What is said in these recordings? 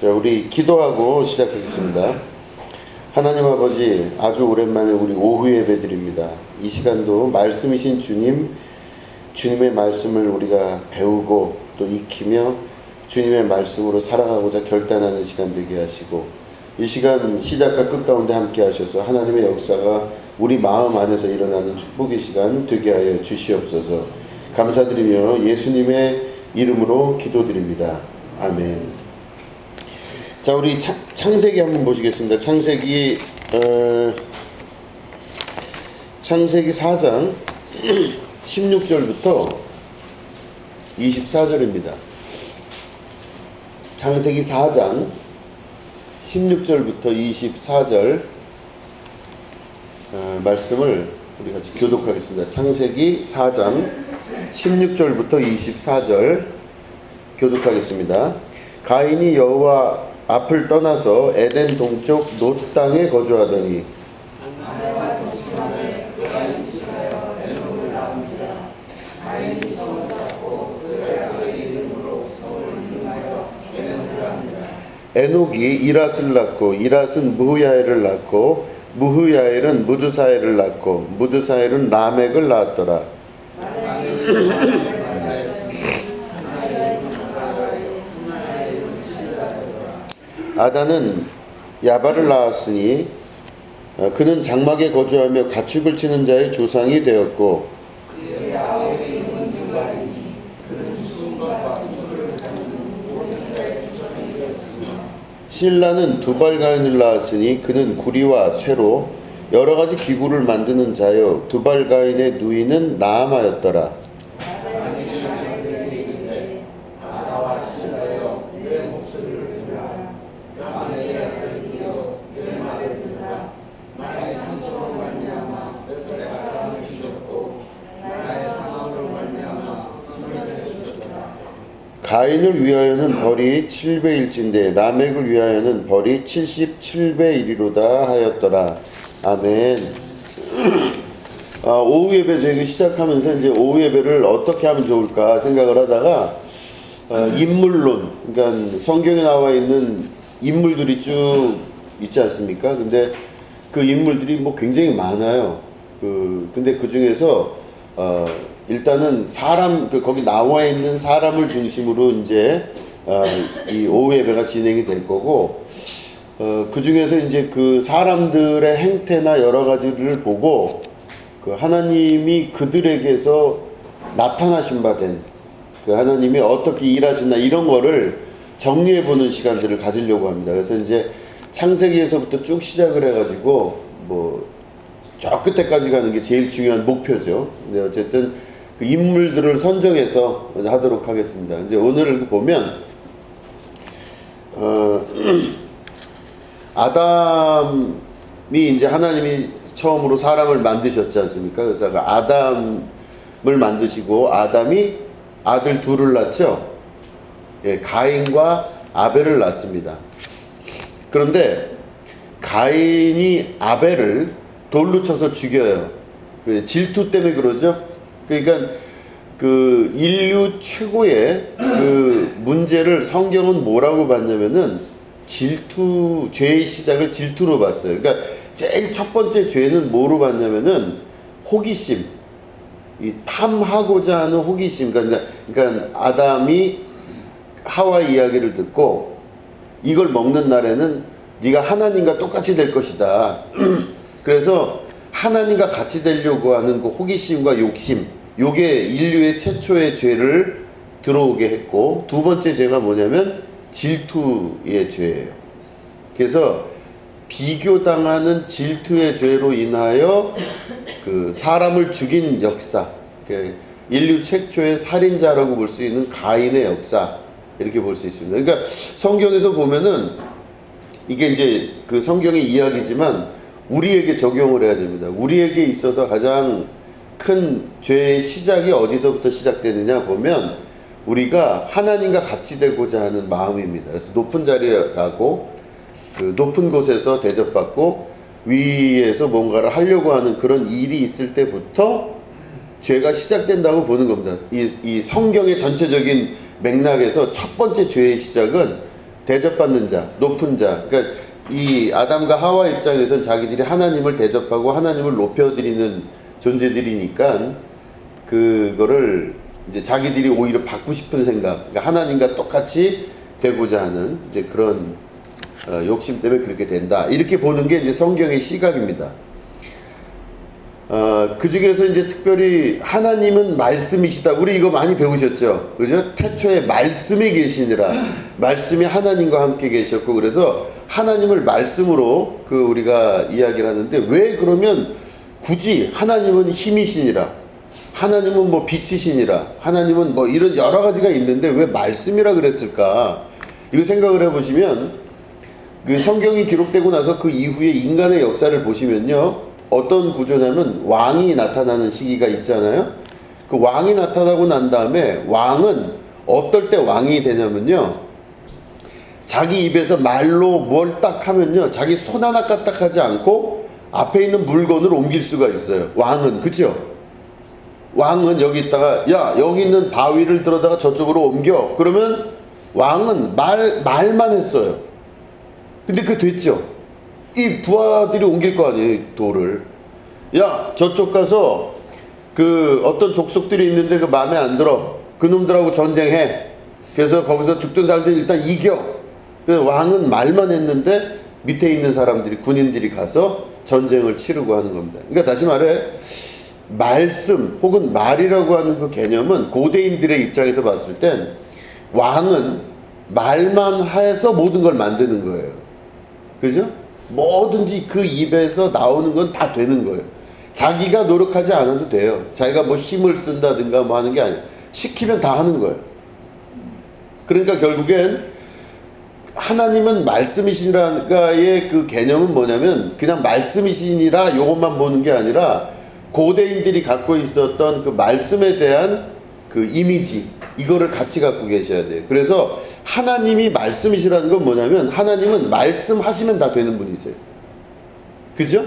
자, 우리 기도하고 시작하겠습니다. 하나님 아버지, 아주 오랜만에 우리 오후 예배 드립니다. 이 시간도 말씀이신 주님의 말씀을 우리가 배우고 또 익히며 주님의 말씀으로 살아가고자 결단하는 시간 되게 하시고, 이 시간 시작과 끝 가운데 함께 하셔서 하나님의 역사가 우리 마음 안에서 일어나는 축복의 시간 되게 하여 주시옵소서. 감사드리며 예수님의 이름으로 기도드립니다. 아멘. 자, 우리 창세기 한번 보시겠습니다. 창세기 4장 16절부터 24절입니다. 창세기 4장 16절부터 24절 말씀을 우리 같이 교독하겠습니다. 창세기 4장 16절부터 24절 교독하겠습니다. 가인이 여호와 앞을 떠나서 에덴 동쪽 놋 땅에 거주하더니 에녹이 이랏을 낳고 이랏은 무후야엘을 낳고 무후야엘은 무드사엘을 낳고 무드사엘은 라멕을 낳았더라. 아다는 야발을 낳았으니 그는 장막에 거주하며 가축을 치는 자의 조상이 되었고, 실라는 두발가인을 낳았으니 그는 구리와 쇠로 여러 가지 기구를 만드는 자요 두발가인의 누이는 나아마였더라. 가인을 위하여는 벌이 7배일진데 라멕을 위하여는 벌이 77배이리로다 하였더라. 아멘. 오후 예배 저희가 시작하면서 이제 오후 예배를 어떻게 하면 좋을까 생각을 하다가 인물론, 그러니까 성경에 나와 있는 인물들이 쭉 있지 않습니까? 근데 그 인물들이 뭐 굉장히 많아요. 근데 그 중에서 일단은 거기 나와 있는 사람을 중심으로 이제 이 오후 예배가 진행이 될 거고, 그 중에서 이제 그 사람들의 행태나 여러 가지를 보고 그 하나님이 그들에게서 나타나신 바 된 그 하나님이 어떻게 일하시나 이런 거를 정리해 보는 시간들을 가지려고 합니다. 그래서 이제 창세기에서부터 쭉 시작을 해가지고 뭐 저 끝에까지 가는 게 제일 중요한 목표죠. 근데 어쨌든 그 인물들을 선정해서 하도록 하겠습니다. 이제 오늘 보면 아담이 이제 하나님이 처음으로 사람을 만드셨지 않습니까? 그래서 아담을 만드시고 아담이 아들 둘을 낳죠. 예, 가인과 아벨을 낳습니다. 그런데 가인이 아벨을 돌로 쳐서 죽여요. 질투 때문에 그러죠. 그러니까 그 인류 최고의 그 문제를 성경은 뭐라고 봤냐면은 죄의 시작을 질투로 봤어요. 그러니까 제일 첫 번째 죄는 뭐로 봤냐면은 호기심, 이 탐하고자 하는 호기심. 그러니까 아담이 하와 이야기를 듣고 이걸 먹는 날에는 네가 하나님과 똑같이 될 것이다. 그래서 하나님과 같이 되려고 하는 그 호기심과 욕심, 요게 인류의 최초의 죄를 들어오게 했고, 두 번째 죄가 뭐냐면 질투의 죄예요. 그래서 비교당하는 질투의 죄로 인하여 그 사람을 죽인 역사, 인류 최초의 살인자라고 볼 수 있는 가인의 역사, 이렇게 볼 수 있습니다. 그러니까 성경에서 보면은 이게 이제 그 성경의 이야기지만 우리에게 적용을 해야 됩니다. 우리에게 있어서 가장 큰 죄의 시작이 어디서부터 시작되느냐 보면 우리가 하나님과 같이 되고자 하는 마음입니다. 그래서 높은 자리에 가고 그 높은 곳에서 대접받고 위에서 뭔가를 하려고 하는 그런 일이 있을 때부터 죄가 시작된다고 보는 겁니다. 이 성경의 전체적인 맥락에서 첫 번째 죄의 시작은 대접받는 자, 높은 자. 그러니까 이 아담과 하와 입장에선 자기들이 하나님을 대접하고 하나님을 높여드리는 존재들이니까 그거를 이제 자기들이 오히려 받고 싶은 생각, 그러니까 하나님과 똑같이 되고자 하는 이제 그런 욕심 때문에 그렇게 된다. 이렇게 보는 게 이제 성경의 시각입니다. 그 중에서 이제 특별히 하나님은 말씀이시다. 우리 이거 많이 배우셨죠? 그죠? 태초에 말씀이 계시니라. 말씀이 하나님과 함께 계셨고, 그래서 하나님을 말씀으로 우리가 이야기를 하는데, 왜 그러면 굳이 하나님은 힘이시니라, 하나님은 뭐 빛이시니라, 하나님은 뭐 이런 여러 가지가 있는데 왜 말씀이라 그랬을까? 이거 생각을 해보시면, 그 성경이 기록되고 나서 그 이후에 인간의 역사를 보시면요, 어떤 구조냐면 왕이 나타나는 시기가 있잖아요. 그 왕이 나타나고 난 다음에 왕은 어떨 때 왕이 되냐면요, 자기 입에서 말로 뭘 딱 하면요, 자기 손 하나 까딱하지 않고 앞에 있는 물건을 옮길 수가 있어요. 왕은. 그쵸? 왕은 여기 있다가 야, 여기 있는 바위를 들어다가 저쪽으로 옮겨. 그러면 왕은 말만 했어요. 근데 그게 됐죠. 이 부하들이 옮길 거 아니에요, 돌을. 야, 저쪽 가서 그 어떤 족속들이 있는데 그 마음에 안 들어. 그 놈들하고 전쟁해. 그래서 거기서 죽든 살든 일단 이겨. 그래서 왕은 말만 했는데 밑에 있는 사람들이, 군인들이 가서 전쟁을 치르고 하는 겁니다. 그러니까 다시 말해, 말씀 혹은 말이라고 하는 그 개념은 고대인들의 입장에서 봤을 땐 왕은 말만 해서 모든 걸 만드는 거예요. 그죠? 뭐든지 그 입에서 나오는 건 다 되는 거예요. 자기가 노력하지 않아도 돼요. 자기가 뭐 힘을 쓴다든가 뭐 하는 게 아니에요. 시키면 다 하는 거예요. 그러니까 결국엔 하나님은 말씀이시니라의 그 개념은 뭐냐면 그냥 말씀이시니라 요것만 보는 게 아니라 고대인들이 갖고 있었던 그 말씀에 대한 그 이미지, 이거를 같이 갖고 계셔야 돼요. 그래서 하나님이 말씀이시라는 건 뭐냐면 하나님은 말씀하시면 다 되는 분이세요. 그죠?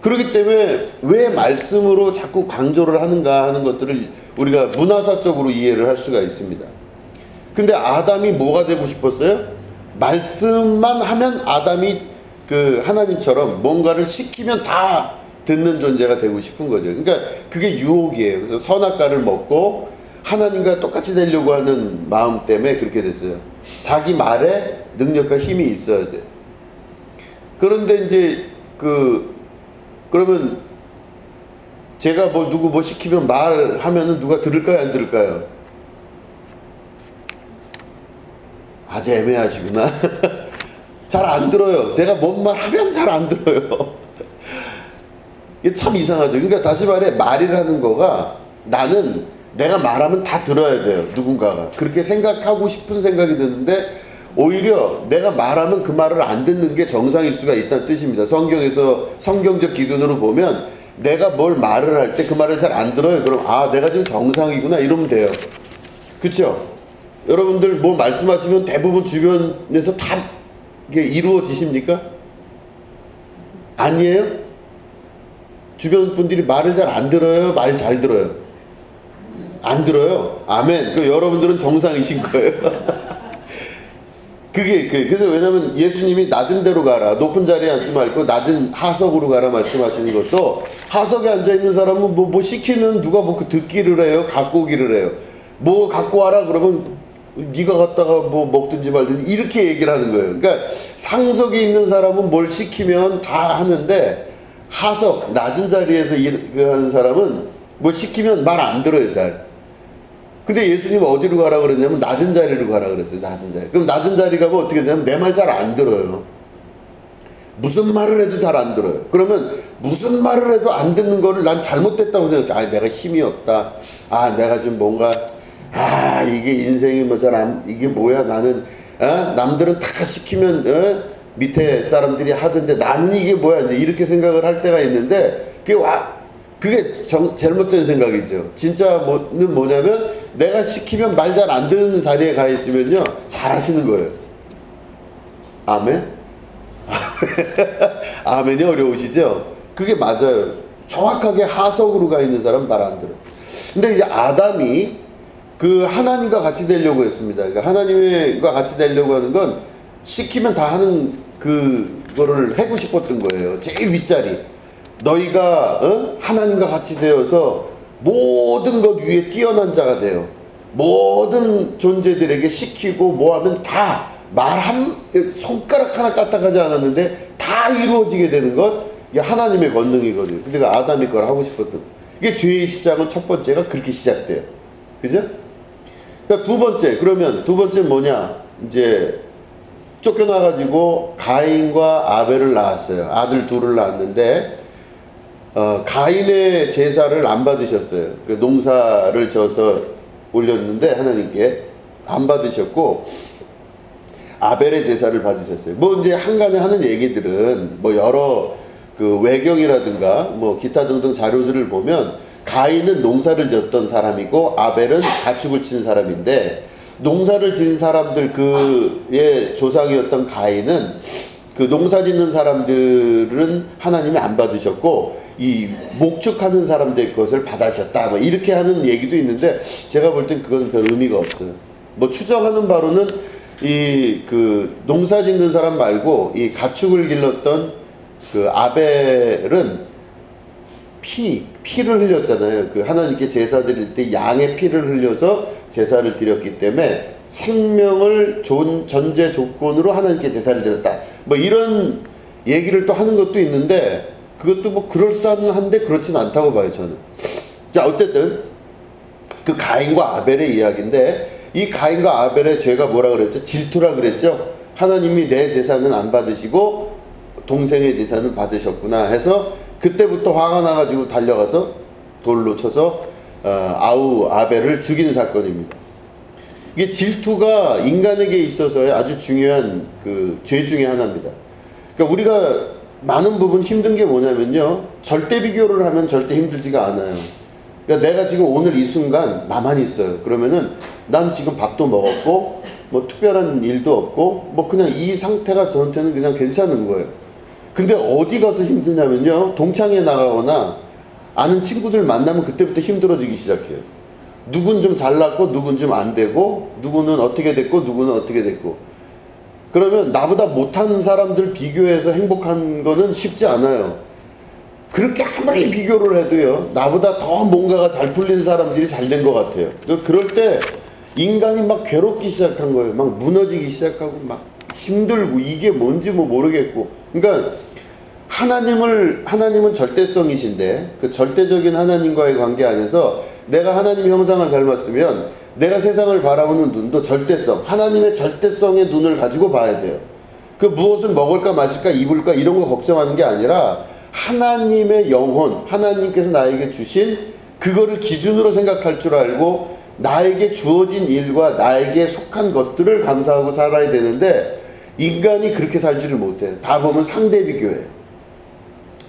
그렇기 때문에 왜 말씀으로 자꾸 강조를 하는가 하는 것들을 우리가 문화사적으로 이해를 할 수가 있습니다. 근데 아담이 뭐가 되고 싶었어요? 말씀만 하면 아담이 그 하나님처럼 뭔가를 시키면 다 듣는 존재가 되고 싶은 거죠. 그러니까 그게 유혹이에요. 그래서 선악과를 먹고 하나님과 똑같이 되려고 하는 마음 때문에 그렇게 됐어요. 자기 말에 능력과 힘이 있어야 돼. 그런데 이제 그러면 제가 누구 뭐 시키면 말하면은 누가 들을까요, 안 들을까요? 아주 애매하시구나. 잘 안 들어요. 제가 뭔 말 하면 잘 안 들어요. 이게 참 이상하죠. 그러니까 다시 말해, 말이라는 거가 나는 내가 말하면 다 들어야 돼요. 누군가가. 그렇게 생각하고 싶은 생각이 드는데 오히려 내가 말하면 그 말을 안 듣는 게 정상일 수가 있다는 뜻입니다. 성경에서 성경적 기준으로 보면 내가 뭘 말을 할 때 그 말을 잘 안 들어요. 그럼 내가 지금 정상이구나 이러면 돼요. 그렇죠? 여러분들 뭐 말씀하시면 대부분 주변에서 다 이게 이루어지십니까? 아니에요? 주변 분들이 말을 잘 안 들어요? 말 잘 들어요? 안 들어요? 아멘. 여러분들은 정상이신 거예요. 그래서 왜냐면 예수님이 낮은 데로 가라, 높은 자리에 앉지 말고 낮은 하석으로 가라 말씀하시는 것도, 하석에 앉아있는 사람은 뭐 시키면 누가 뭐 듣기를 해요? 갖고 오기를 해요? 뭐 갖고 와라 그러면 네가 갖다가 뭐 먹든지 말든지 이렇게 얘기를 하는 거예요. 그러니까 상석에 있는 사람은 뭘 시키면 다 하는데 하석, 낮은 자리에서 일하는 사람은 뭐 시키면 말 안 들어요, 잘. 근데 예수님은 어디로 가라 그랬냐면 낮은 자리로 가라 그랬어요. 낮은 자리. 그럼 낮은 자리 가면 어떻게 되냐면 내 말 잘 안 들어요. 무슨 말을 해도 잘 안 들어요. 그러면 무슨 말을 해도 안 듣는 거를 난 잘못됐다고 생각해. 내가 힘이 없다. 내가 지금 뭔가 이게 인생이 뭐 이게 뭐야 나는 남들은 다 시키면 밑에 사람들이 하던데 나는 이게 뭐야 이제 이렇게 생각을 할 때가 있는데 그게 잘못된 생각이죠. 진짜는 뭐냐면 내가 시키면 말 잘 안 듣는 자리에 가 있으면요 잘 하시는 거예요. 아멘. 아멘이 어려우시죠? 그게 맞아요. 정확하게 하석으로 가 있는 사람은 말 안 들어요. 근데 이제 아담이 그 하나님과 같이 되려고 했습니다. 그러니까 하나님과 같이 되려고 하는 건 시키면 다 하는 그거를 하고 싶었던 거예요. 제일 윗자리. 너희가 하나님과 같이 되어서 모든 것 위에 뛰어난 자가 돼요. 모든 존재들에게 시키고 뭐 하면 다 손가락 하나 까딱하지 않았는데 다 이루어지게 되는 것, 이게 하나님의 권능이거든요. 근데 그 아담이 그걸 하고 싶었던, 이게 죄의 시작은 첫 번째가 그렇게 시작돼요. 그죠? 그러니까 두 번째 뭐냐, 이제 쫓겨나가지고 가인과 아벨을 낳았어요. 아들 둘을 낳았는데 가인의 제사를 안 받으셨어요. 그 농사를 져서 올렸는데 하나님께 안 받으셨고, 아벨의 제사를 받으셨어요. 뭐 이제 한간에 하는 얘기들은 뭐 여러 그 외경이라든가 뭐 기타 등등 자료들을 보면 가인은 농사를 졌던 사람이고 아벨은 가축을 친 사람인데, 농사를 지은 사람들 그의 조상이었던 가인은 그 농사 짓는 사람들은 하나님이 안 받으셨고 이 목축하는 사람들 것을 받으셨다, 뭐 이렇게 하는 얘기도 있는데, 제가 볼 땐 그건 별 의미가 없어요. 뭐 추정하는 바로는 이 그 농사 짓는 사람 말고 이 가축을 길렀던 그 아벨은 피를 흘렸잖아요. 그 하나님께 제사 드릴 때 양의 피를 흘려서 제사를 드렸기 때문에 생명을 전제 조건으로 하나님께 제사를 드렸다, 뭐 이런 얘기를 또 하는 것도 있는데, 그것도 뭐 그럴싸한데 그렇진 않다고 봐요, 저는. 자, 어쨌든 그 가인과 아벨의 이야기인데, 이 가인과 아벨의 죄가 뭐라 그랬죠? 질투라 그랬죠? 하나님이 내 제사는 안 받으시고 동생의 제사는 받으셨구나 해서 그때부터 화가 나가지고 달려가서 돌로 쳐서 아벨을 죽이는 사건입니다. 이게 질투가 인간에게 있어서의 아주 중요한 그 죄 중에 하나입니다. 그러니까 우리가 많은 부분 힘든 게 뭐냐면요, 절대 비교를 하면 절대 힘들지가 않아요. 그러니까 내가 지금 오늘 이 순간 나만 있어요. 그러면은 난 지금 밥도 먹었고 뭐 특별한 일도 없고 뭐 그냥 이 상태가 저한테는 그냥 괜찮은 거예요. 근데 어디 가서 힘드냐면요, 동창회 나가거나 아는 친구들 만나면 그때부터 힘들어지기 시작해요. 누군 좀 잘났고 누군 좀 안 되고, 누구는 어떻게 됐고 누구는 어떻게 됐고, 그러면 나보다 못하는 사람들 비교해서 행복한 거는 쉽지 않아요. 그렇게 아무리 비교를 해도요, 나보다 더 뭔가가 잘 풀린 사람들이 잘 된 것 같아요. 그럴 때 인간이 막 괴롭기 시작한 거예요. 막 무너지기 시작하고 막 힘들고 이게 뭔지 뭐 모르겠고. 그러니까 하나님은 절대성이신데 그 절대적인 하나님과의 관계 안에서 내가 하나님 형상을 닮았으면 내가 세상을 바라보는 눈도 절대성, 하나님의 절대성의 눈을 가지고 봐야 돼요. 그 무엇을 먹을까 마실까 입을까 이런 거 걱정하는 게 아니라 하나님의 영혼, 하나님께서 나에게 주신 그거를 기준으로 생각할 줄 알고 나에게 주어진 일과 나에게 속한 것들을 감사하고 살아야 되는데, 인간이 그렇게 살지를 못해요. 다 보면 상대 비교예요.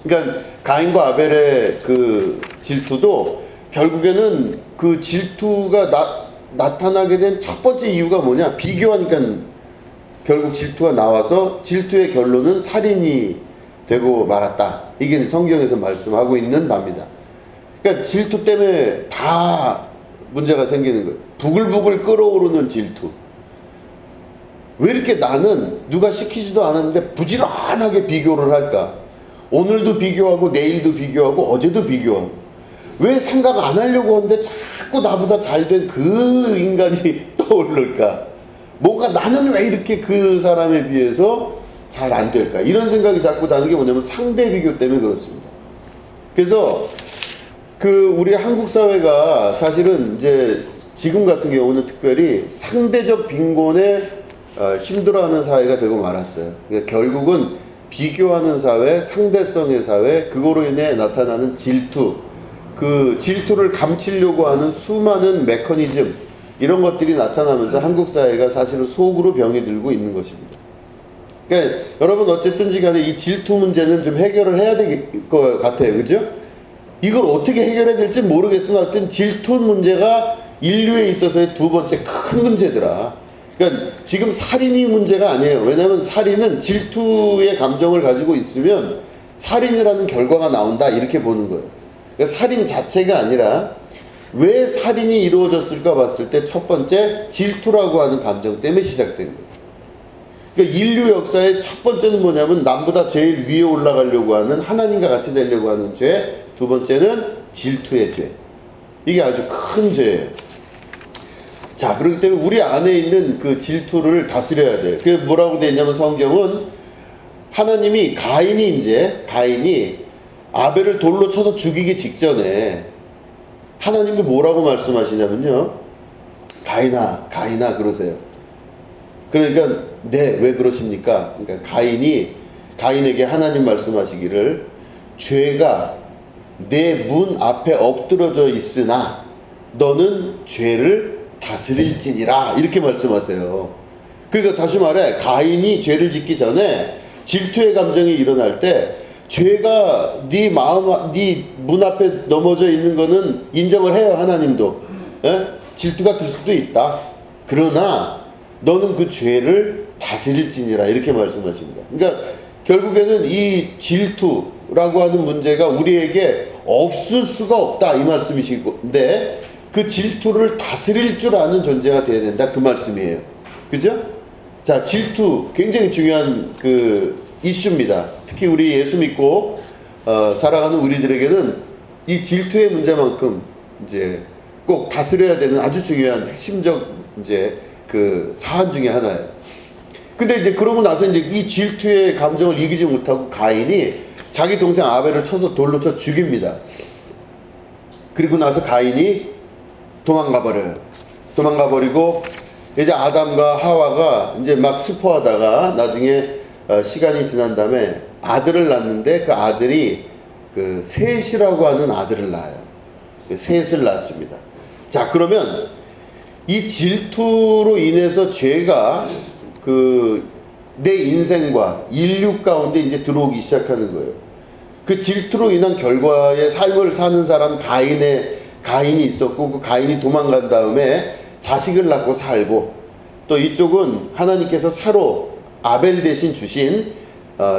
그러니까 가인과 아벨의 그 질투도 결국에는 그 질투가 나타나게 된 첫 번째 이유가 뭐냐, 비교하니까 결국 질투가 나와서 질투의 결론은 살인이 되고 말았다. 이게 성경에서 말씀하고 있는 바입니다. 그러니까 질투 때문에 다 문제가 생기는 거예요. 부글부글 끓어오르는 질투. 왜 이렇게 나는 누가 시키지도 않았는데 부지런하게 비교를 할까? 오늘도 비교하고 내일도 비교하고 어제도 비교하고. 왜 생각 안 하려고 하는데 자꾸 나보다 잘된 그 인간이 떠오를까? 뭔가 나는 왜 이렇게 그 사람에 비해서 잘 안 될까? 이런 생각이 자꾸 나는 게 뭐냐면 상대 비교 때문에 그렇습니다. 그래서 우리 한국 사회가 사실은 이제 지금 같은 경우는 특별히 상대적 빈곤에 힘들어하는 사회가 되고 말았어요. 그러니까 결국은 비교하는 사회, 상대성의 사회, 그거로 인해 나타나는 질투, 그 질투를 감추려고 하는 수많은 메커니즘, 이런 것들이 나타나면서 한국 사회가 사실은 속으로 병이 들고 있는 것입니다. 그러니까 여러분 어쨌든지 간에 이 질투 문제는 좀 해결을 해야 될 것 같아요. 그죠? 이걸 어떻게 해결해야 될지 모르겠으나 어쨌든 질투 문제가 인류에 있어서의 두 번째 큰 문제더라. 그러니까 지금 살인이 문제가 아니에요. 왜냐하면 살인은 질투의 감정을 가지고 있으면 살인이라는 결과가 나온다, 이렇게 보는 거예요. 그러니까 살인 자체가 아니라 왜 살인이 이루어졌을까 봤을 때 첫 번째 질투라고 하는 감정 때문에 시작된 거예요. 그러니까 인류 역사의 첫 번째는 뭐냐면 남보다 제일 위에 올라가려고 하는 하나님과 같이 되려고 하는 죄. 두 번째는 질투의 죄. 이게 아주 큰 죄예요. 자, 그렇기 때문에 우리 안에 있는 그 질투를 다스려야 돼요. 그게 뭐라고 되어 있냐면 성경은 하나님이 가인이 아벨을 돌로 쳐서 죽이기 직전에 하나님이 뭐라고 말씀하시냐면요. 가인아 그러세요. 그러니까 네, 왜 그러십니까? 그러니까 가인에게 하나님 말씀하시기를 죄가 내 문 앞에 엎드러져 있으나 너는 죄를 다스릴지니라 이렇게 말씀하세요. 그러니까 다시 말해 가인이 죄를 짓기 전에 질투의 감정이 일어날 때 죄가 네 문 앞에 넘어져 있는 거는 인정을 해요. 하나님도 질투가 들 수도 있다. 그러나 너는 그 죄를 다스릴지니라 이렇게 말씀하십니다. 그러니까 결국에는 이 질투라고 하는 문제가 우리에게 없을 수가 없다 이 말씀이신데 그 질투를 다스릴 줄 아는 존재가 되어야 된다 그 말씀이에요. 그죠? 자, 질투 굉장히 중요한 그 이슈입니다. 특히 우리 예수 믿고 살아가는 우리들에게는 이 질투의 문제만큼 이제 꼭 다스려야 되는 아주 중요한 핵심적 이제 그 사안 중에 하나예요. 근데 이제 그러고 나서 이제 이 질투의 감정을 이기지 못하고 가인이 자기 동생 아벨을 쳐서 돌로 쳐 죽입니다. 그리고 나서 가인이 도망가 버리고 이제 아담과 하와가 이제 막 슬퍼하다가 나중에 시간이 지난 다음에 아들을 낳는데 그 아들이 그 셋이라고 하는 아들을 낳아요. 셋을 낳습니다. 자, 그러면 이 질투로 인해서 죄가 그 내 인생과 인류 가운데 이제 들어오기 시작하는 거예요. 그 질투로 인한 결과의 삶을 사는 사람 가인이 있었고 그 가인이 도망간 다음에 자식을 낳고 살고 또 이쪽은 하나님께서 새로 아벨 대신 주신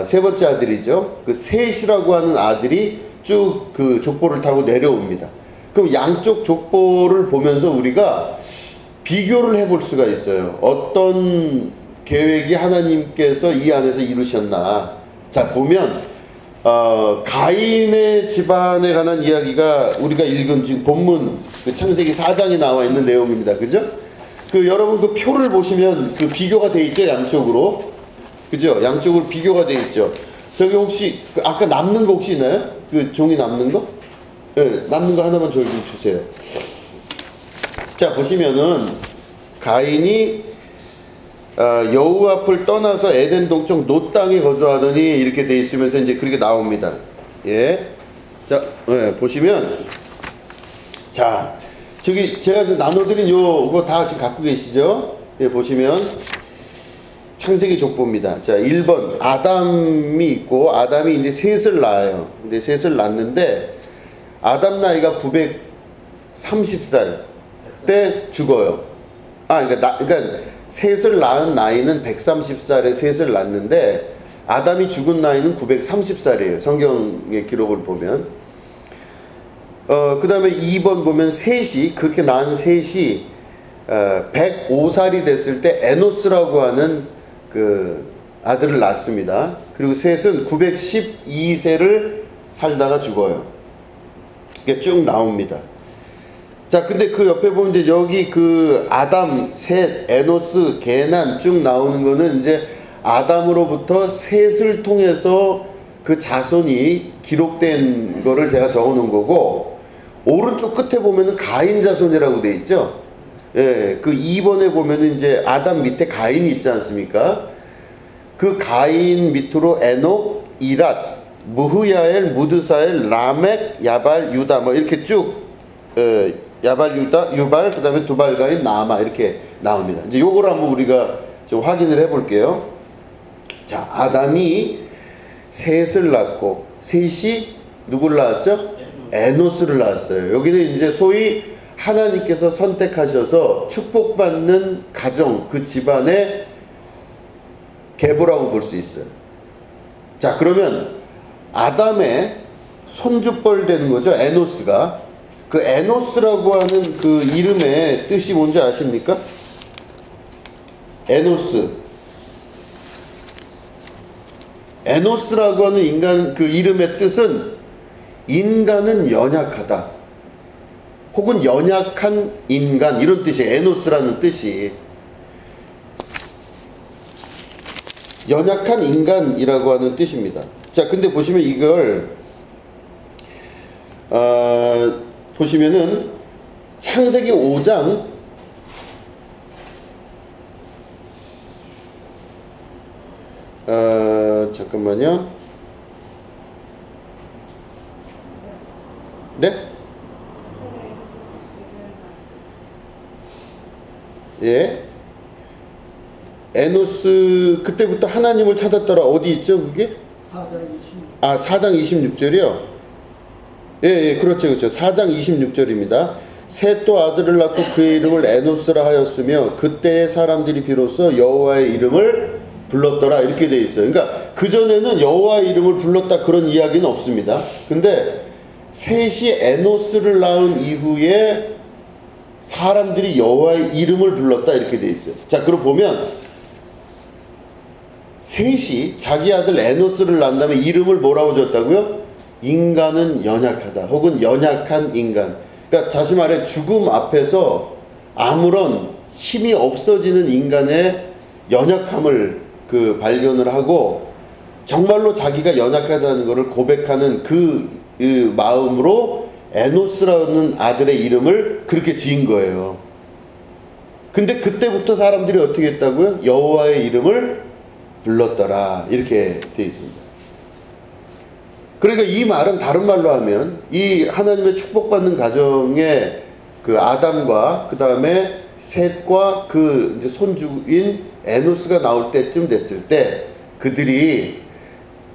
세 번째 아들이죠. 그 셋이라고 하는 아들이 쭉 그 족보를 타고 내려옵니다. 그럼 양쪽 족보를 보면서 우리가 비교를 해볼 수가 있어요. 어떤 계획이 하나님께서 이 안에서 이루셨나. 자, 보면 가인의 집안에 관한 이야기가 우리가 읽은 지금 본문 그 창세기 4장에 나와 있는 내용입니다. 그죠? 그 여러분 그 표를 보시면 그 비교가 돼 있죠, 양쪽으로. 그죠? 양쪽으로 비교가 돼 있죠. 저기 혹시 그 아까 남는 거 혹시 있나요? 그 종이 남는 거? 네, 남는 거 하나만 저희 좀 주세요. 자, 보시면은 가인이 여호와 앞을 떠나서 에덴 동쪽 노 땅에 거주하더니 이렇게 돼 있으면서 이제 그렇게 나옵니다. 예. 자, 보시면 자, 저기 제가 나눠드린 요거 다 지금 갖고 계시죠? 예, 보시면 창세기 족보입니다. 자, 1번 아담이 있고 아담이 이제 셋을 낳아요. 근데 셋을 낳는데 아담 나이가 930살 때 죽어요. 그러니까 셋을 낳은 나이는 130살에 셋을 낳는데 아담이 죽은 나이는 930살이에요. 성경의 기록을 보면. 그 다음에 2번 보면 그렇게 낳은 셋이 105살이 됐을 때 에노스라고 하는 그 아들을 낳습니다. 그리고 셋은 912세를 살다가 죽어요. 이게 쭉 나옵니다. 자, 근데 그 옆에 보면 이제 여기 그 아담, 셋, 에노스, 게난 쭉 나오는 거는 이제 아담으로부터 셋을 통해서 그 자손이 기록된 거를 제가 적어 놓은 거고, 오른쪽 끝에 보면은 가인 자손이라고 돼 있죠. 예, 그 2번에 보면은 이제 아담 밑에 가인이 있지 않습니까? 그 가인 밑으로 에녹, 이랏, 무흐야엘, 무드사엘, 라멕, 야발, 유다 뭐 이렇게 쭉 야발, 유발, 그 다음에 두발가인, 나아마 이렇게 나옵니다. 이제 요걸 한번 우리가 좀 확인을 해볼게요. 자, 아담이 셋을 낳고 셋이 누굴 낳았죠? 에노스를 낳았어요. 여기는 이제 소위 하나님께서 선택하셔서 축복받는 가정, 그 집안의 계보라고 볼 수 있어요. 자, 그러면 아담의 손주뻘 되는 거죠. 에노스가. 그 에노스라고 하는 그 이름의 뜻이 뭔지 아십니까? 에노스. 에노스라고 하는 인간 그 이름의 뜻은 인간은 연약하다, 혹은 연약한 인간, 이런 뜻이에요. 에노스라는 뜻이 연약한 인간이라고 하는 뜻입니다. 자, 근데 보시면 이걸 보시면은 창세기 5장 잠깐만요. 네? 예. 에노스 그때부터 하나님을 찾았더라. 어디 있죠, 그게? 4장 26절이요. 예, 그렇죠, 그렇죠. 4장 26절입니다. 셋도 아들을 낳고 그의 이름을 에노스라 하였으며 그때의 사람들이 비로소 여호와의 이름을 불렀더라, 이렇게 돼 있어요. 그러니까 그 전에는 여호와의 이름을 불렀다 그런 이야기는 없습니다. 근데 셋이 에노스를 낳은 이후에 사람들이 여호와의 이름을 불렀다, 이렇게 돼 있어요. 자, 그럼 보면 셋이 자기 아들 에노스를 낳은 다음에 이름을 뭐라고 줬다고요? 인간은 연약하다, 혹은 연약한 인간. 그러니까 다시 말해 죽음 앞에서 아무런 힘이 없어지는 인간의 연약함을 발견을 하고 정말로 자기가 연약하다는 것을 고백하는 그 마음으로 에노스라는 아들의 이름을 그렇게 지은 거예요. 근데 그때부터 사람들이 어떻게 했다고요? 여호와의 이름을 불렀더라, 이렇게 되어 있습니다. 그러니까 이 말은 다른 말로 하면 이 하나님의 축복받는 가정의 그 아담과 그 다음에 셋과 그 이제 손주인 에노스가 나올 때쯤 됐을 때 그들이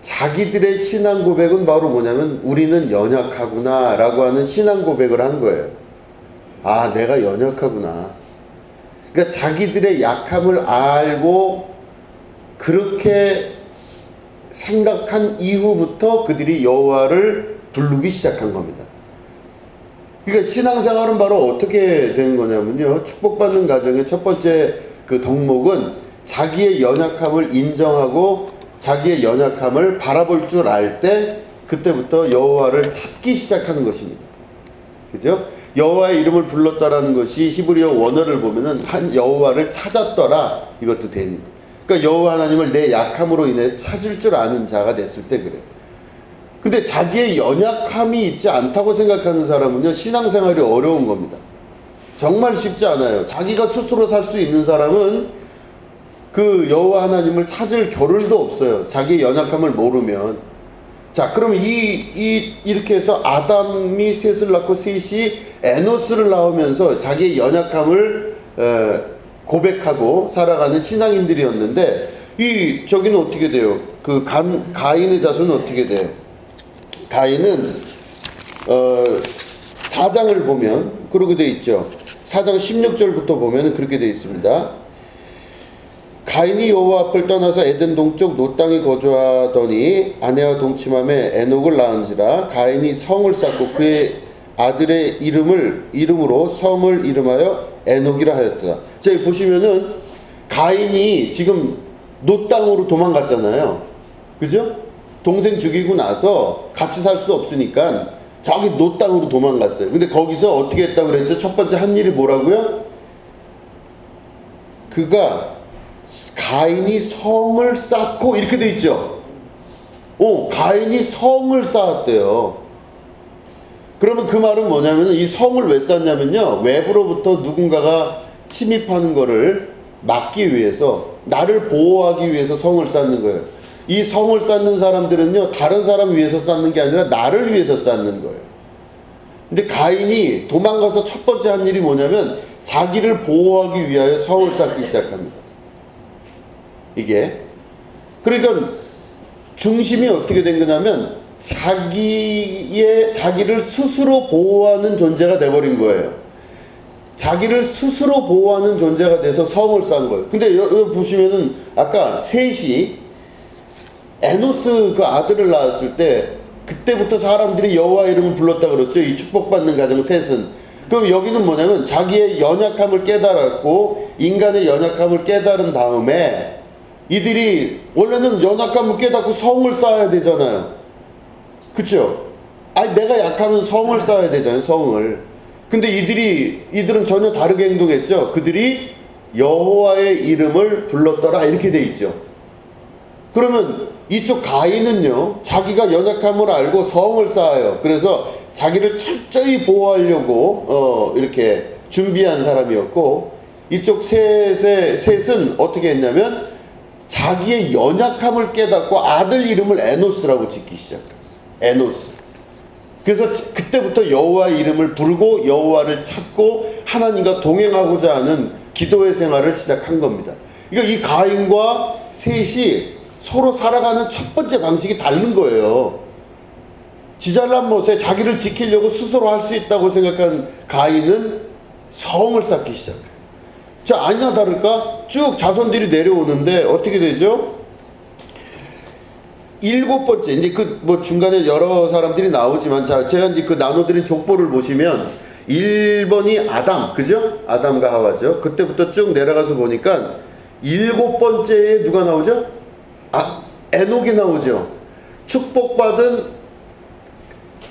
자기들의 신앙 고백은 바로 뭐냐면 우리는 연약하구나 라고 하는 신앙 고백을 한 거예요. 아, 내가 연약하구나. 그러니까 자기들의 약함을 알고 그렇게 생각한 이후부터 그들이 여호와를 부르기 시작한 겁니다. 그러니까 신앙생활은 바로 어떻게 되는 거냐면요, 축복받는 가정의 첫 번째 그 덕목은 자기의 연약함을 인정하고 자기의 연약함을 바라볼 줄 알 때 그때부터 여호와를 찾기 시작하는 것입니다. 그죠? 여호와의 이름을 불렀다라는 것이 히브리어 원어를 보면은 한 여호와를 찾았더라, 이것도 되는. 그러니까 여호와 하나님을 내 약함으로 인해 찾을 줄 아는 자가 됐을 때 그래요. 근데 자기의 연약함이 있지 않다고 생각하는 사람은요, 신앙생활이 어려운 겁니다. 정말 쉽지 않아요. 자기가 스스로 살 수 있는 사람은 그 여호와 하나님을 찾을 겨를도 없어요. 자기의 연약함을 모르면. 자, 그러면 이렇게 해서 아담이 셋을 낳고 셋이 에노스를 낳으면서 자기의 연약함을 고백하고 살아가는 신앙인들이었는데, 저기는 어떻게 돼요? 그 가인의 자손은 어떻게 돼요? 가인은 4장을 보면 그렇게 돼 있죠. 4장 16절부터 보면 그렇게 돼 있습니다. 가인이 여호와 앞을 떠나서 에덴 동쪽 노 땅에 거주하더니 아내와 동침함에 에녹을 낳은지라. 가인이 성을 쌓고 그의 아들의 이름으로 섬을 이름하여 에녹이라 하였다. 자, 여기 보시면은 가인이 지금 노 땅으로 도망갔잖아요. 그죠? 동생 죽이고 나서 같이 살 수 없으니까 저기 노 땅으로 도망갔어요. 근데 거기서 어떻게 했다고 그랬죠? 첫 번째 한 일이 뭐라고요? 가인이 성을 쌓고, 이렇게 돼 있죠. 가인이 성을 쌓았대요. 그러면 그 말은 뭐냐면 이 성을 왜 쌓냐면요, 외부로부터 누군가가 침입하는 거를 막기 위해서, 나를 보호하기 위해서 성을 쌓는 거예요. 이 성을 쌓는 사람들은요, 다른 사람 위해서 쌓는 게 아니라 나를 위해서 쌓는 거예요. 근데 가인이 도망가서 첫 번째 한 일이 뭐냐면 자기를 보호하기 위하여 성을 쌓기 시작합니다. 이게 그러니까 중심이 어떻게 된 거냐면 자기를 스스로 보호하는 존재가 돼버린 거예요. 자기를 스스로 보호하는 존재가 돼서 성을 쌓은 거예요. 근데 여기 보시면은 아까 셋이 에노스 그 아들을 낳았을 때 그때부터 사람들이 여호와 이름을 불렀다 그랬죠. 이 축복받는 가정 셋은. 그럼 여기는 뭐냐면 자기의 연약함을 깨달았고 인간의 연약함을 깨달은 다음에 이들이 원래는 연약함을 깨닫고 성을 쌓아야 되잖아요. 그쵸? 아니 내가 약하면 성을 쌓아야 되잖아요. 성을. 근데 이들은 전혀 다르게 행동했죠. 그들이 여호와의 이름을 불렀더라 이렇게 돼 있죠. 그러면 이쪽 가인은요, 자기가 연약함을 알고 성을 쌓아요. 그래서 자기를 철저히 보호하려고 이렇게 준비한 사람이었고, 이쪽 셋은 어떻게 했냐면 자기의 연약함을 깨닫고 아들 이름을 에노스라고 짓기 시작해요. 에노스. 그래서 그때부터 여호와의 이름을 부르고 여호와를 찾고 하나님과 동행하고자 하는 기도의 생활을 시작한 겁니다. 그러니까 이 가인과 셋이 서로 살아가는 첫 번째 방식이 다른 거예요. 지잘난 못에 자기를 지키려고 스스로 할 수 있다고 생각한 가인은 성을 쌓기 시작해요. 자, 아니나 다를까 쭉 자손들이 내려오는데 어떻게 되죠? 7번째, 이제 뭐 중간에 여러 사람들이 나오지만, 자, 제가 이제 나눠드린 족보를 보시면 1번이 아담, 그죠? 아담과 하와죠. 그때부터 쭉 내려가서 보니까 7번째에 누가 나오죠? 에녹이 나오죠. 축복받은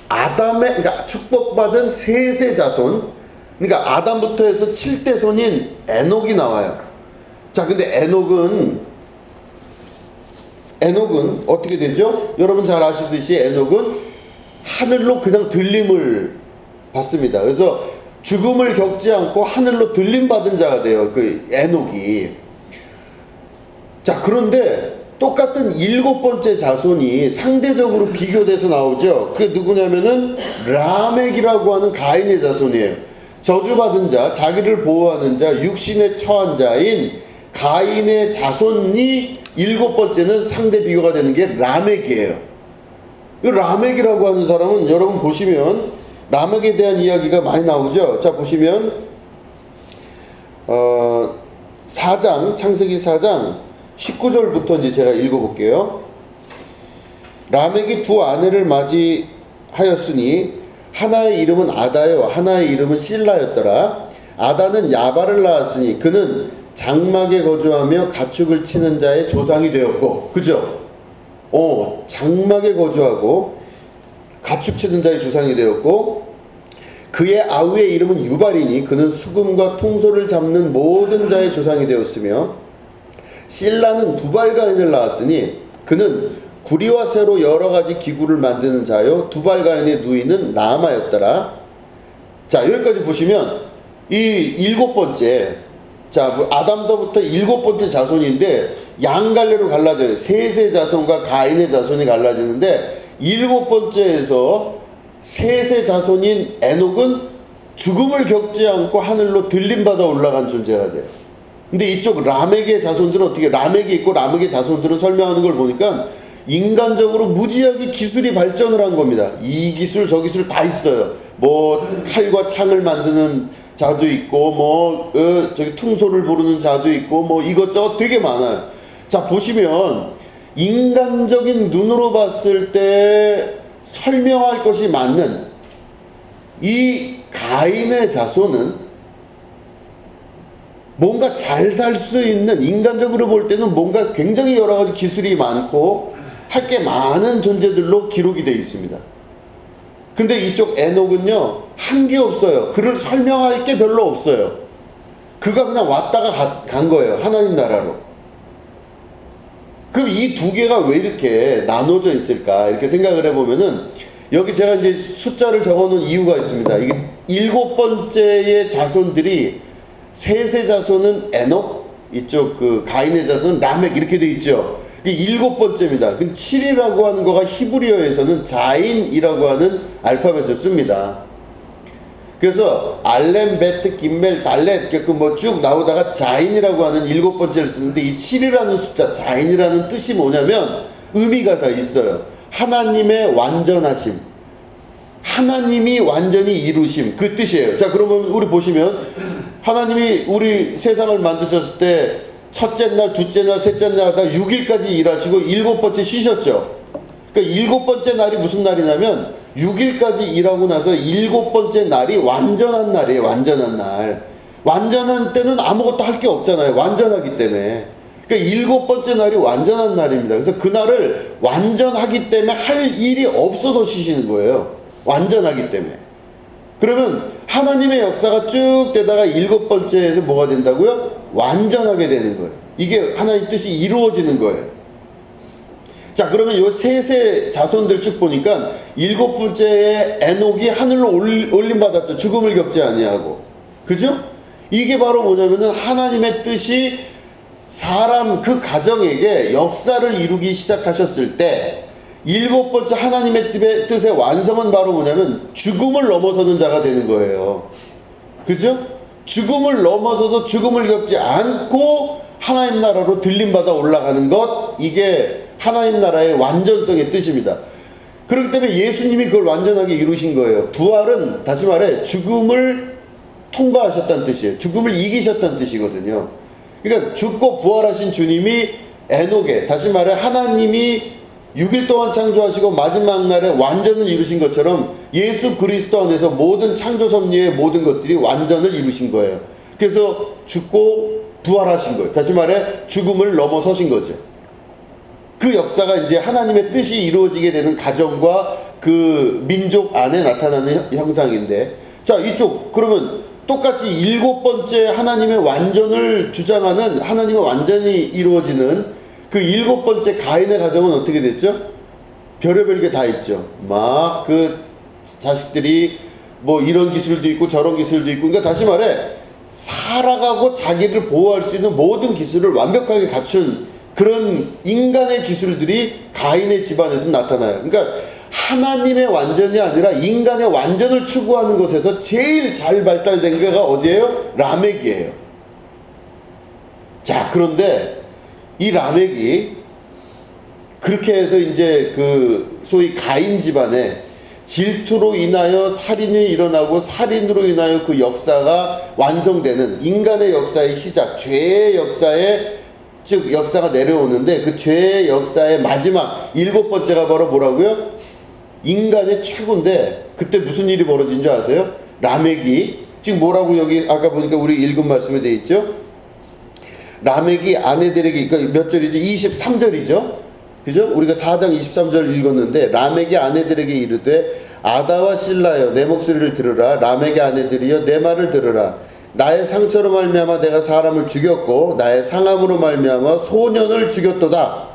그러니까 축복받은 셋의 자손, 그러니까 아담부터 해서 7대 손인 에녹이 나와요. 자, 근데 에녹은 어떻게 되죠? 여러분 잘 아시듯이 에녹은 하늘로 그냥 들림을 받습니다. 그래서 죽음을 겪지 않고 하늘로 들림 받은 자가 돼요. 그 에녹이. 자, 그런데 똑같은 7번째 자손이 상대적으로 비교돼서 나오죠. 그게 누구냐면은 라멕이라고 하는 가인의 자손이에요. 저주받은 자, 자기를 보호하는 자, 육신에 처한 자인 가인의 자손이 7번째는 상대 비교가 되는 게 라멕이에요. 이 라멕이라고 하는 사람은 여러분 보시면 라멕에 대한 이야기가 많이 나오죠. 자, 보시면 4장, 창세기 4장 19절부터 이제 제가 읽어볼게요. 라멕이 두 아내를 맞이하였으니 하나의 이름은 아다요 하나의 이름은 실라였더라. 아다는 야발을 낳았으니 그는 장막에 거주하며 가축을 치는 자의 조상이 되었고, 그죠? 장막에 거주하고 가축 치는 자의 조상이 되었고, 그의 아우의 이름은 유발이니 그는 수금과 퉁소를 잡는 모든 자의 조상이 되었으며, 실라는 두발가인을 낳았으니 그는 구리와 쇠로 여러 가지 기구를 만드는 자요 두발가인의 누이는 나아마였더라. 자, 여기까지 보시면 이 7번째, 자, 아담서부터 7번째 자손인데 양갈래로 갈라져요. 셋의 자손과 가인의 자손이 갈라지는데 7번째에서 셋의 자손인 에녹은 죽음을 겪지 않고 하늘로 들림받아 올라간 존재가 돼요. 근데 이쪽 라멕의 자손들은 어떻게, 라멕이 있고 라멕의 자손들은 설명하는 걸 보니까 인간적으로 무지하게 기술이 발전을 한 겁니다. 이 기술 저 기술 다 있어요. 뭐 칼과 창을 만드는 자도 있고, 저기 퉁소를 부르는 자도 있고, 뭐 이것저것 되게 많아요. 자, 보시면 인간적인 눈으로 봤을 때 설명할 것이 맞는 이 가인의 자손은 뭔가 잘 살 수 있는, 인간적으로 볼 때는 뭔가 굉장히 여러 가지 기술이 많고 할 게 많은 존재들로 기록이 되어 있습니다. 근데 이쪽 에녹은요, 한 게 없어요. 그를 설명할 게 별로 없어요. 그가 그냥 왔다가 간 거예요. 하나님 나라로. 그럼 이 두 개가 왜 이렇게 나눠져 있을까? 이렇게 생각을 해보면은, 여기 제가 이제 숫자를 적어 놓은 이유가 있습니다. 이게 7번째의 자손들이, 셋의 자손은 에녹, 이쪽 그 가인의 자손은 라멕 이렇게 돼 있죠. 이게 7번째입니다. 그 7이라고 하는 거가 히브리어에서는 자인이라고 하는 알파벳을 씁니다. 그래서 알렘, 베트, 김멜, 달렛 이렇게 뭐 쭉 나오다가 자인이라고 하는 7번째를 쓰는데, 이 7이라는 숫자, 자인이라는 뜻이 뭐냐면 의미가 다 있어요. 하나님의 완전하심, 하나님이 완전히 이루심, 그 뜻이에요. 자, 그러면 우리 보시면 하나님이 우리 세상을 만드셨을 때 첫째 날, 둘째 날, 셋째 날 하다 6일까지 일하시고 7번째 쉬셨죠. 그러니까 7번째 날이 무슨 날이냐면 6일까지 일하고 나서 7번째 날이 완전한 날이에요. 완전한 날. 완전한 때는 아무것도 할 게 없잖아요. 완전하기 때문에. 그러니까 7번째 날이 완전한 날입니다. 그래서 그날을 완전하기 때문에 할 일이 없어서 쉬시는 거예요. 완전하기 때문에. 그러면 하나님의 역사가 쭉 되다가 7번째에서 뭐가 된다고요? 완전하게 되는 거예요. 이게 하나님 뜻이 이루어지는 거예요. 자, 그러면 요 셋의 자손들 쭉 보니까 7번째에 에녹이 하늘로 올림받았죠. 죽음을 겪지 아니하고. 그죠? 이게 바로 뭐냐면은 하나님의 뜻이 사람 그 가정에게 역사를 이루기 시작하셨을 때 7번째 하나님의 뜻의 완성은 바로 뭐냐면 죽음을 넘어서는 자가 되는 거예요. 그죠? 죽음을 넘어서서 죽음을 겪지 않고 하나님 나라로 들림받아 올라가는 것, 이게 하나님 나라의 완전성의 뜻입니다. 그렇기 때문에 예수님이 그걸 완전하게 이루신 거예요. 부활은 다시 말해 죽음을 통과하셨다는 뜻이에요. 죽음을 이기셨다는 뜻이거든요. 그러니까 죽고 부활하신 주님이 에녹에, 다시 말해 하나님이 6일 동안 창조하시고 마지막 날에 완전을 이루신 것처럼 예수 그리스도 안에서 모든 창조 섭리의 모든 것들이 완전을 이루신 거예요. 그래서 죽고 부활하신 거예요. 다시 말해 죽음을 넘어서신 거죠. 그 역사가 이제 하나님의 뜻이 이루어지게 되는 가정과 그 민족 안에 나타나는 형상인데, 자, 이쪽 그러면 똑같이 7번째 하나님의 완전을 주장하는, 하나님의 완전이 이루어지는 그 7번째 가인의 가정은 어떻게 됐죠? 별의별 게 다 있죠. 막 그 자식들이 뭐 이런 기술도 있고 저런 기술도 있고, 그러니까 다시 말해 살아가고 자기를 보호할 수 있는 모든 기술을 완벽하게 갖춘 그런 인간의 기술들이 가인의 집안에서 나타나요. 그러니까 하나님의 완전이 아니라 인간의 완전을 추구하는 것에서 제일 잘 발달된 게가 어디예요? 라멕이에요. 자, 그런데 이 라멕이 그렇게 해서 이제 그 소위 가인 집안에 질투로 인하여 살인이 일어나고 살인으로 인하여 그 역사가 완성되는 인간의 역사의 시작, 죄의 역사의 즉 역사가 내려오는데, 그 죄의 역사의 마지막 7번째가 바로 뭐라고요? 인간의 최고인데, 그때 무슨 일이 벌어진 줄 아세요? 라멕이 지금 뭐라고 여기 아까 보니까 우리 읽은 말씀에 되어 있죠? 라멕이 아내들에게, 그러니까 몇 절이죠? 23절이죠? 그죠? 우리가 4장 23절 읽었는데, 라멕이 아내들에게 이르되 아다와 실라여 내 목소리를 들으라. 라멕의 아내들이여 내 말을 들으라. 나의 상처로 말미암아 내가 사람을 죽였고 나의 상함으로 말미암아 소년을 죽였도다.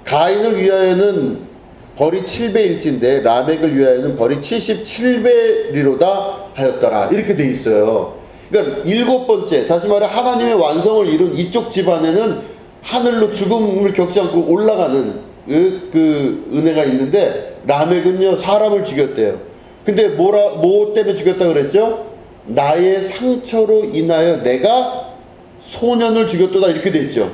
가인을 위하여는 벌이 7배일진데 라멕을 위하여는 벌이 77배리로다 하였더라. 이렇게 돼 있어요. 그러니까 7번째, 다시 말해 하나님의 완성을 이룬 이쪽 집안에는 하늘로 죽음을 겪지 않고 올라가는 그 은혜가 있는데, 라멕은요 사람을 죽였대요. 근데 뭐 때문에 죽였다 그랬죠? 나의 상처로 인하여 내가 소년을 죽였도다, 이렇게 돼 있죠.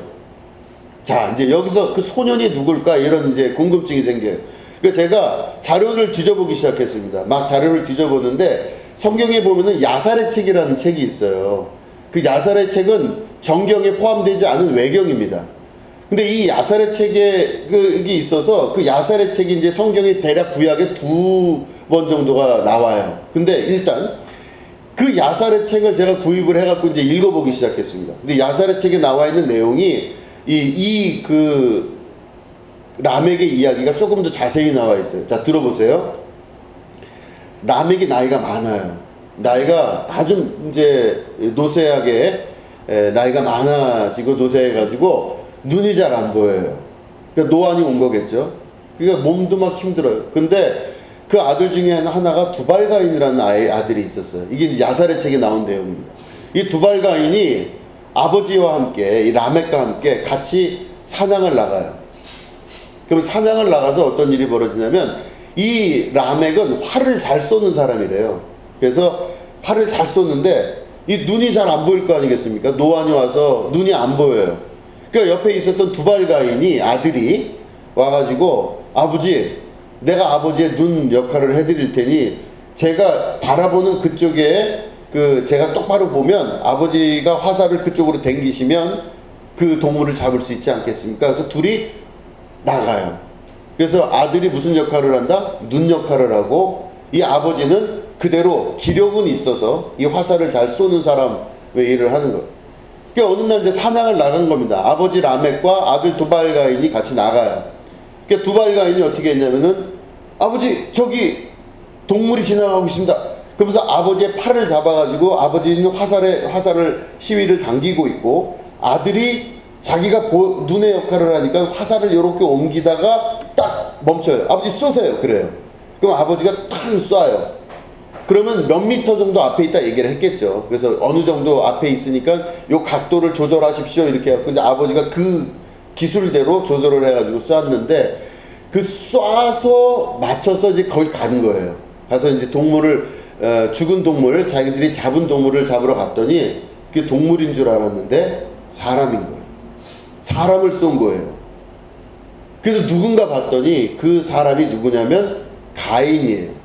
자, 이제 여기서 그 소년이 누굴까, 이런 이제 궁금증이 생겨요. 그러니까 제가 자료를 뒤져보기 시작했습니다. 막 자료를 뒤져보는데 성경에 보면은 야살의 책이라는 책이 있어요. 그 야살의 책은 정경에 포함되지 않은 외경입니다. 근데 이 야살의 책에 그게 있어서 그 야살의 책이 이제 성경의 대략 구약에 2번 정도가 나와요. 근데 일단 그 야살의 책을 제가 구입을 해갖고 이제 읽어보기 시작했습니다. 근데 야살의 책에 나와 있는 내용이 그 라멕의 이야기가 조금 더 자세히 나와 있어요. 자, 들어보세요. 라멕이 나이가 많아요. 나이가 아주 이제 노쇠하게 나이가 많아지고 노쇠해가지고 눈이 잘 안 보여요. 그러니까 노안이 온 거겠죠. 그러니까 몸도 막 힘들어요. 근데 그 아들 중에 하나가 두발가인이라는 아들이 있었어요. 이게 이제 야살의 책에 나온 내용입니다. 이 두발가인이 아버지와 함께, 이 라멕과 함께 같이 사냥을 나가요. 그럼 사냥을 나가서 어떤 일이 벌어지냐면, 이 라멕은 활을 잘 쏘는 사람이래요. 그래서 활을 잘 쏘는데 이 눈이 잘 안 보일 거 아니겠습니까? 노안이 와서 눈이 안 보여요. 그러니까 옆에 있었던 두발가인이, 아들이 와가지고, 아버지, 내가 아버지의 눈 역할을 해드릴 테니 제가 바라보는 그쪽에 제가 똑바로 보면 아버지가 화살을 그쪽으로 당기시면 그 동물을 잡을 수 있지 않겠습니까? 그래서 둘이 나가요. 그래서 아들이 무슨 역할을 한다? 눈 역할을 하고, 이 아버지는 그대로 기력은 있어서 이 화살을 잘 쏘는 사람의 일을 하는 거예요. 그러니까 어느 날 이제 사냥을 나간 겁니다. 아버지 라멕과 아들 두발 가인이 같이 나가요. 그러니까 두발 가인이 어떻게 했냐면은 아버지 저기 동물이 지나가고 있습니다. 그러면서 아버지의 팔을 잡아가지고 아버지는 화살을 시위를 당기고 있고 아들이 자기가 눈의 역할을 하니까 화살을 이렇게 옮기다가 딱 멈춰요. 아버지 쏘세요. 그래요. 그럼 아버지가 탁 쏴요. 그러면 몇 미터 정도 앞에 있다 얘기를 했겠죠. 그래서 어느 정도 앞에 있으니까 요 각도를 조절하십시오 이렇게 해갖고 이제 아버지가 그 기술대로 조절을 해가지고 쐈는데 그 쏴서 맞춰서 이제 거기 가는 거예요. 가서 이제 죽은 동물, 자기들이 잡은 동물을 잡으러 갔더니 그게 동물인 줄 알았는데 사람인 거예요. 사람을 쏜 거예요. 그래서 누군가 봤더니 그 사람이 누구냐면 가인이에요.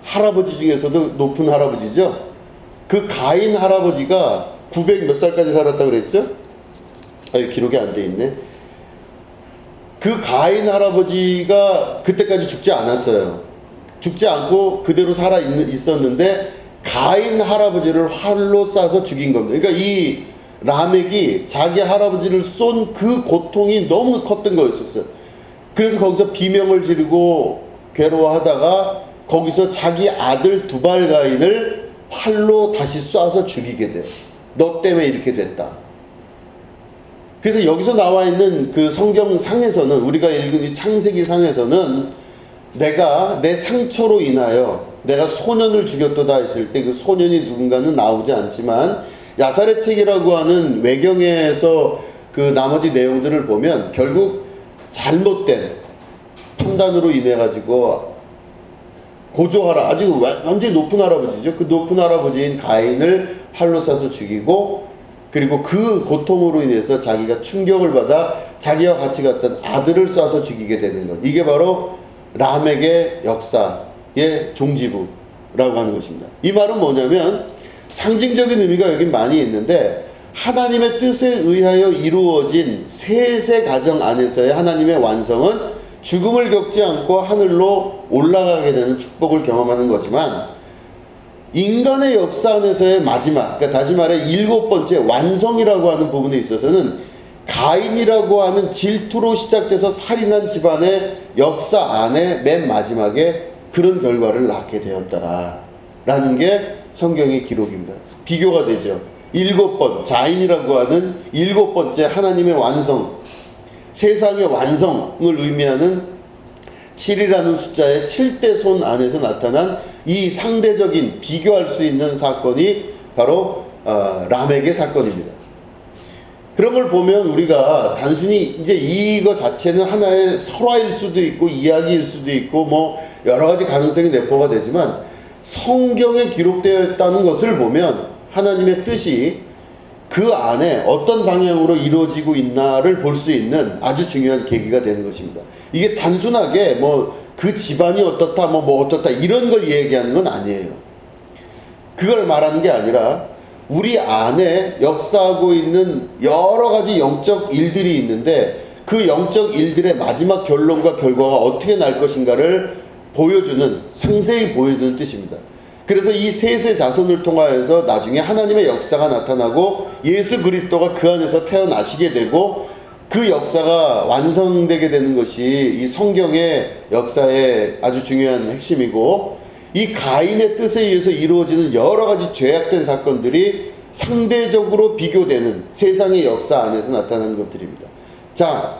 할아버지 중에서도 높은 할아버지죠. 그 가인 할아버지가 900 몇 살까지 살았다고 그랬죠? 기록이 안 돼 있네. 그 가인 할아버지가 그때까지 죽지 않았어요. 죽지 않고 그대로 살아 있었는데 가인 할아버지를 활로 쏴서 죽인 겁니다. 그러니까 이 라멕이 자기 할아버지를 쏜 그 고통이 너무 컸던 거였었어요. 그래서 거기서 비명을 지르고 괴로워하다가 거기서 자기 아들 두발 가인을 활로 다시 쏴서 죽이게 돼요. 너 때문에 이렇게 됐다. 그래서 여기서 나와 있는 그 성경상에서는 우리가 읽은 이 창세기상에서는 내가 내 상처로 인하여 내가 소년을 죽였도다 했을 때 그 소년이 누군가는 나오지 않지만 야살의 책이라고 하는 외경에서 그 나머지 내용들을 보면 결국 잘못된 판단으로 인해 가지고 고조하라 아주 완전히 높은 할아버지죠. 그 높은 할아버지인 가인을 활로 쏴서 죽이고 그리고 그 고통으로 인해서 자기가 충격을 받아 자기와 같이 갔던 아들을 쏴서 죽이게 되는 것. 이게 바로 라멕의 역사의 종지부라고 하는 것입니다. 이 말은 뭐냐면 상징적인 의미가 여기 많이 있는데 하나님의 뜻에 의하여 이루어진 셋의 가정 안에서의 하나님의 완성은 죽음을 겪지 않고 하늘로 올라가게 되는 축복을 경험하는 거지만 인간의 역사 안에서의 마지막, 그러니까 다시 말해 7번째 완성이라고 하는 부분에 있어서는 가인이라고 하는 질투로 시작돼서 살인한 집안의 역사 안에 맨 마지막에 그런 결과를 낳게 되었더라 라는 게 성경의 기록입니다. 비교가 되죠. 7번 자인이라고 하는 7번째 하나님의 완성, 세상의 완성을 의미하는 7이라는 숫자의 7대 손 안에서 나타난 이 상대적인 비교할 수 있는 사건이 바로 라멕의 사건입니다. 그런 걸 보면 우리가 단순히 이제 이거 자체는 하나의 설화일 수도 있고 이야기일 수도 있고 뭐 여러 가지 가능성이 내포가 되지만 성경에 기록되어 있다는 것을 보면 하나님의 뜻이 그 안에 어떤 방향으로 이루어지고 있나를 볼 수 있는 아주 중요한 계기가 되는 것입니다. 이게 단순하게 뭐 그 집안이 어떻다 뭐 어떻다 이런 걸 얘기하는 건 아니에요. 그걸 말하는 게 아니라 우리 안에 역사하고 있는 여러 가지 영적 일들이 있는데 그 영적 일들의 마지막 결론과 결과가 어떻게 날 것인가를 보여주는, 상세히 보여주는 뜻입니다. 그래서 이 셋의 자손을 통하여서 나중에 하나님의 역사가 나타나고 예수 그리스도가 그 안에서 태어나시게 되고 그 역사가 완성되게 되는 것이 이 성경의 역사의 아주 중요한 핵심이고 이 가인의 뜻에 의해서 이루어지는 여러 가지 죄악된 사건들이 상대적으로 비교되는 세상의 역사 안에서 나타나는 것들입니다. 자,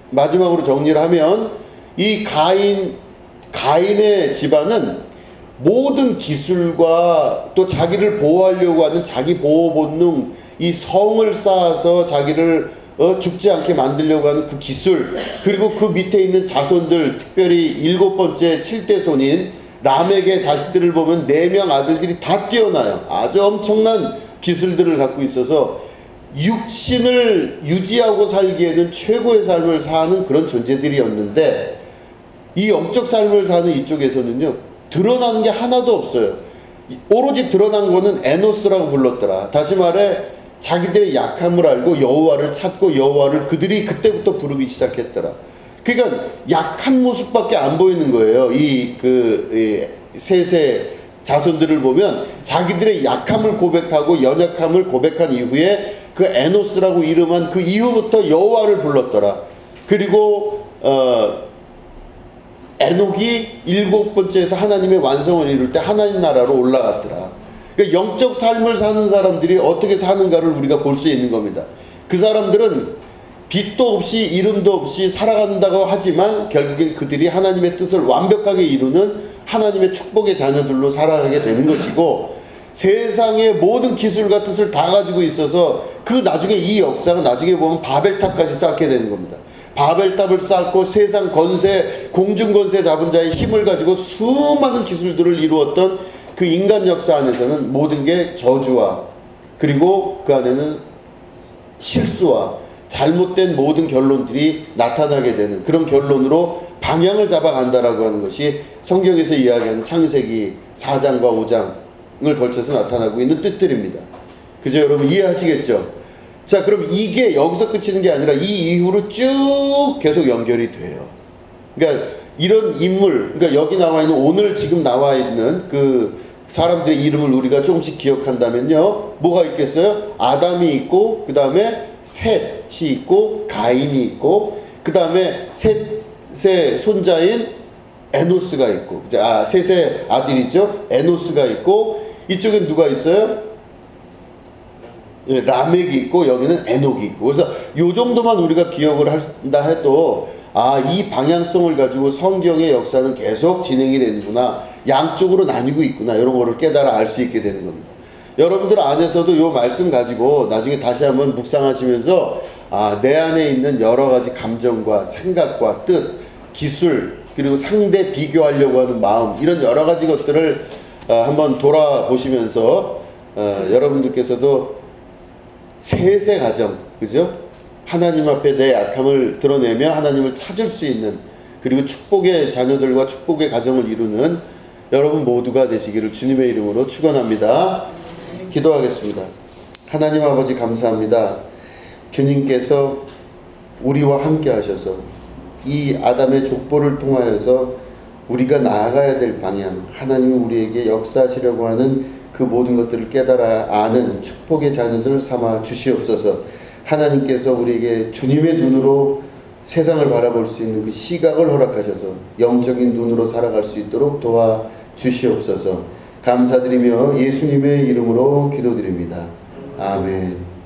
마지막으로 정리를 하면 이 가인의 집안은 모든 기술과 또 자기를 보호하려고 하는 자기 보호 본능, 이 성을 쌓아서 자기를 죽지 않게 만들려고 하는 그 기술, 그리고 그 밑에 있는 자손들, 특별히 7번째 7대 손인 라멕의 자식들을 보면 4명 아들들이 다 뛰어나요. 아주 엄청난 기술들을 갖고 있어서 육신을 유지하고 살기에는 최고의 삶을 사는 그런 존재들이었는데 이 영적 삶을 사는 이쪽에서는요 드러나는 게 하나도 없어요. 오로지 드러난 거는 에노스라고 불렀더라. 다시 말해 자기들의 약함을 알고 여호와를 찾고 여호와를 그들이 그때부터 부르기 시작했더라. 그러니까 약한 모습밖에 안 보이는 거예요. 이 셋의 자손들을 보면 자기들의 약함을 고백하고 연약함을 고백한 이후에 그 에노스라고 이름한 그 이후부터 여호와를 불렀더라. 그리고 에녹이 7번째에서 하나님의 완성을 이룰 때 하나님 나라로 올라갔더라. 그러니까 영적 삶을 사는 사람들이 어떻게 사는가를 우리가 볼 수 있는 겁니다. 그 사람들은 빛도 없이 이름도 없이 살아간다고 하지만 결국엔 그들이 하나님의 뜻을 완벽하게 이루는 하나님의 축복의 자녀들로 살아가게 되는 것이고, 세상의 모든 기술과 뜻을 다 가지고 있어서 그 나중에 이 역사가 나중에 보면 바벨탑까지 쌓게 되는 겁니다. 바벨탑을 쌓고 세상 권세, 공중 권세 잡은 자의 힘을 가지고 수많은 기술들을 이루었던 그 인간 역사 안에서는 모든 게 저주와, 그리고 그 안에는 실수와 잘못된 모든 결론들이 나타나게 되는 그런 결론으로 방향을 잡아간다라고 하는 것이 성경에서 이야기하는 창세기 4장과 5장을 걸쳐서 나타나고 있는 뜻들입니다. 그죠? 여러분 이해하시겠죠? 자, 그럼 이게 여기서 끝이는 게 아니라 이 이후로 쭉 계속 연결이 돼요. 그러니까 이런 인물, 그러니까 여기 나와 있는, 오늘 지금 나와 있는 그 사람들의 이름을 우리가 조금씩 기억한다면요, 뭐가 있겠어요? 아담이 있고, 그 다음에 셋이 있고, 가인이 있고, 그 다음에 셋의 손자인 에노스가 있고, 셋의 아들이죠, 에노스가 있고, 이쪽엔 누가 있어요? 라멕이 있고, 여기는 에녹이 있고. 그래서 요 정도만 우리가 기억을 한다 해도, 이 방향성을 가지고 성경의 역사는 계속 진행이 되는구나, 양쪽으로 나뉘고 있구나, 이런 거를 깨달아 알 수 있게 되는 겁니다. 여러분들 안에서도 요 말씀 가지고 나중에 다시 한번 묵상하시면서 내 안에 있는 여러 가지 감정과 생각과 뜻, 기술, 그리고 상대 비교하려고 하는 마음, 이런 여러 가지 것들을 한번 돌아보시면서 여러분들께서도 셋의 가정, 그죠? 하나님 앞에 내 약함을 드러내며 하나님을 찾을 수 있는, 그리고 축복의 자녀들과 축복의 가정을 이루는 여러분 모두가 되시기를 주님의 이름으로 축원합니다. 기도하겠습니다. 하나님 아버지 감사합니다. 주님께서 우리와 함께 하셔서 이 아담의 족보를 통하여서 우리가 나아가야 될 방향, 하나님이 우리에게 역사하시려고 하는 그 모든 것들을 깨달아 아는 축복의 자녀들 삼아 주시옵소서. 하나님께서 우리에게 주님의 눈으로 세상을 바라볼 수 있는 그 시각을 허락하셔서 영적인 눈으로 살아갈 수 있도록 도와 주시옵소서. 감사드리며 예수님의 이름으로 기도드립니다. 아멘.